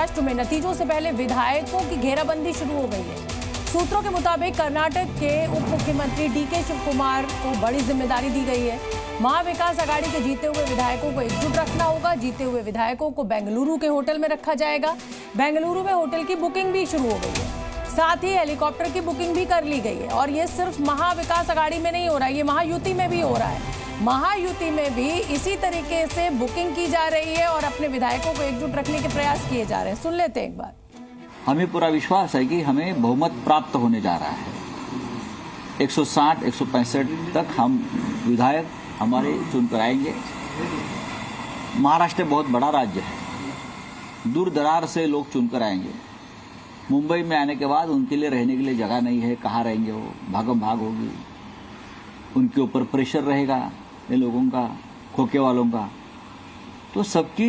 महाराष्ट्र में नतीजों से पहले विधायकों की घेराबंदी शुरू हो गई है। सूत्रों के मुताबिक कर्नाटक के उप मुख्यमंत्री डीके शिवकुमार को बड़ी जिम्मेदारी दी गई है। महाविकास आघाड़ी के जीते हुए विधायकों को एकजुट रखना होगा। जीते हुए विधायकों को बेंगलुरु के होटल में रखा जाएगा। बेंगलुरु में होटल की बुकिंग भी शुरू हो गई है, साथ ही हेलीकॉप्टर की बुकिंग भी कर ली गई है। और ये सिर्फ महाविकास आघाड़ी में नहीं हो रहा है, ये महायुति में भी हो रहा है। महायुति में भी इसी तरीके से बुकिंग की जा रही है और अपने विधायकों को एकजुट रखने के प्रयास किए जा रहे हैं। सुन लेते हैं एक बार। हमें पूरा विश्वास है कि हमें बहुमत प्राप्त होने जा रहा है। 160-165 तक हम विधायक हमारे चुनकर आएंगे। महाराष्ट्र बहुत बड़ा राज्य है, दूर दरार से लोग चुनकर आएंगे। मुंबई में आने के बाद उनके लिए रहने के लिए जगह नहीं है, कहाँ रहेंगे वो, भागम भाग होगी, उनके ऊपर प्रेशर रहेगा इन लोगों का, खोखे वालों का। तो सबकी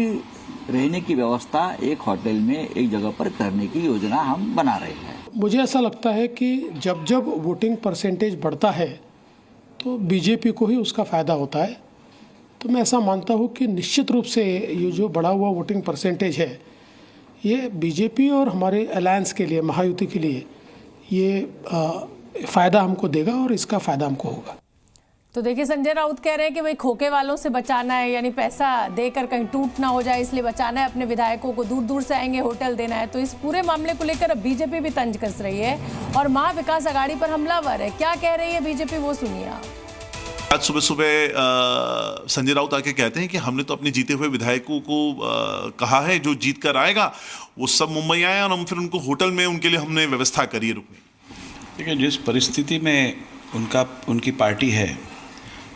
रहने की व्यवस्था एक होटल में एक जगह पर करने की योजना हम बना रहे हैं। मुझे ऐसा लगता है कि जब जब वोटिंग परसेंटेज बढ़ता है तो बीजेपी को ही उसका फ़ायदा होता है। तो मैं ऐसा मानता हूँ कि निश्चित रूप से ये जो बढ़ा हुआ वोटिंग परसेंटेज है, ये बीजेपी और हमारे अलायंस के लिए, महायुति के लिए ये फ़ायदा हमको देगा और इसका फ़ायदा हमको होगा। तो देखिए, संजय राउत कह रहे हैं कि भाई खोखे वालों से बचाना है, यानी पैसा देकर कहीं टूट ना हो जाए इसलिए बचाना है। अपने विधायकों को दूर दूर से आएंगे, होटल देना है। तो इस पूरे मामले को लेकर अब बीजेपी भी तंज कस रही है और महाविकास आघाड़ी पर हमलावर है। क्या कह रही है बीजेपी, वो सुनिए आप। आज सुबह सुबह संजय राउत आके कहते हैं कि हमने तो अपने जीते हुए विधायकों को कहा है जो जीत कर आएगा वो सब मुंबई आए और हम फिर उनको होटल में उनके लिए हमने व्यवस्था करी है रुकने। देखिए, जिस परिस्थिति में उनकी पार्टी है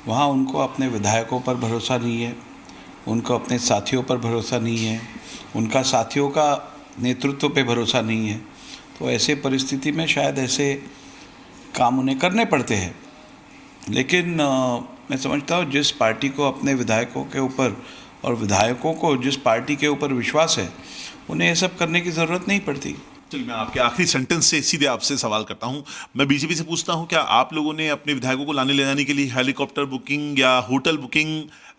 वहाँ उनको अपने विधायकों पर भरोसा नहीं है, उनको अपने साथियों पर भरोसा नहीं है, उनका साथियों का नेतृत्व पे भरोसा नहीं है। तो ऐसे परिस्थिति में शायद ऐसे काम उन्हें करने पड़ते हैं। लेकिन मैं समझता हूँ जिस पार्टी को अपने विधायकों के ऊपर और विधायकों को जिस पार्टी के ऊपर विश्वास है, उन्हें ये सब करने की ज़रूरत नहीं पड़ती। चलिए, मैं आपके आखिरी सेंटेंस से सीधे आपसे सवाल करता हूं। मैं बीजेपी से पूछता हूं, क्या आप लोगों ने अपने विधायकों को लाने ले जाने के लिए हेलीकॉप्टर बुकिंग या होटल बुकिंग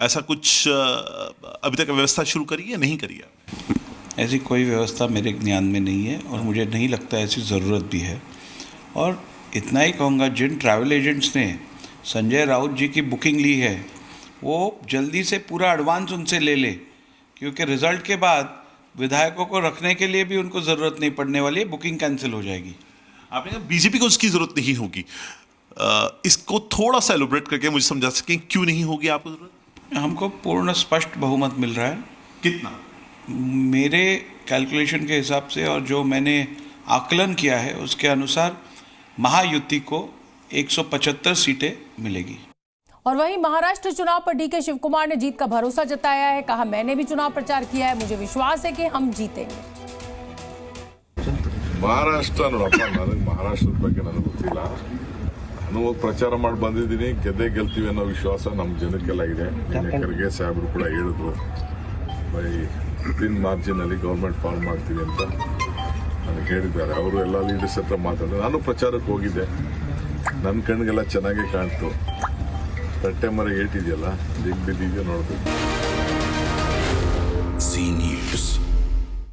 ऐसा कुछ अभी तक व्यवस्था शुरू करी है, नहीं करी है? ऐसी कोई व्यवस्था मेरे ज्ञान में नहीं है और मुझे नहीं लगता ऐसी ज़रूरत भी है। और इतना ही कहूँगा, जिन ट्रैवल एजेंट्स ने संजय राउत जी की बुकिंग ली है वो जल्दी से पूरा एडवांस उनसे ले ले, क्योंकि रिजल्ट के बाद विधायकों को रखने के लिए भी उनको ज़रूरत नहीं पड़ने वाली है, बुकिंग कैंसिल हो जाएगी। आपने कहा बीजेपी को उसकी ज़रूरत नहीं होगी, इसको थोड़ा सा एलोबरेट करके मुझे समझा सकें क्यों नहीं होगी आपको ज़रूरत? हमको पूर्ण स्पष्ट बहुमत मिल रहा है। कितना? मेरे कैलकुलेशन के हिसाब से और जो मैंने आकलन किया है उसके अनुसार महायुति को 175 सीटें मिलेगी। और वहीं महाराष्ट्र चुनाव पर डीके शिवकुमार ने जीत का भरोसा जताया है। कहा, मैंने भी चुनाव प्रचार किया है, मुझे विश्वास है कि हम जीतेंगे। महाराष्ट्र ನೋಡಪ್ಪ, ನನಗೆ ಮಹಾರಾಷ್ಟ್ರದ ಬಗ್ಗೆ ನನಗೆ ಗೊತ್ತಿಲ್ಲ. ನಾನು ಹೋಗಿ ಪ್ರಚಾರ ಮಾಡಿ ಬಂದಿದ್ದೀನಿ, ಗೆಲ್ತೀವಿ ಅನ್ನೋ ವಿಶ್ವಾಸ ನಮ್ಮ ಜನಕ್ಕೆಲ್ಲ ಇದೆ. ಖರ್ಗೆ ಸಾಹೇಬರು ಕೂಡ ಹೇಳಿದ್ರು, ಬೈ ವಿತಿನ್ ಮಾರ್ಜಿನಲ್ಲಿ ಗೌರ್ಮೆಂಟ್ ಫಾರ್ಮ್ ಮಾಡ್ತೀವಿ ಅಂತ ನನಗೆ ಹೇಳಿದ್ದಾರೆ. ಅವರು ಎಲ್ಲ ಲೀಡರ್ಸ್ ಹತ್ರ ಮಾತಾಡಿದ್ರು. ನಾನು ಪ್ರಚಾರಕ್ಕೆ ಹೋಗಿದ್ದೆ, ನನ್ನ ಕಣ್ಣಿಗೆಲ್ಲ ಚೆನ್ನಾಗೇ ಕಾಣ್ತು. ತಟ್ಟೆ ಮರ ಏಟಿದೆಯಲ್ಲ, ದಿಗ್ ಬಿದ್ದಿದೆಯೋ ನೋಡ್ಬೇಕು. C news.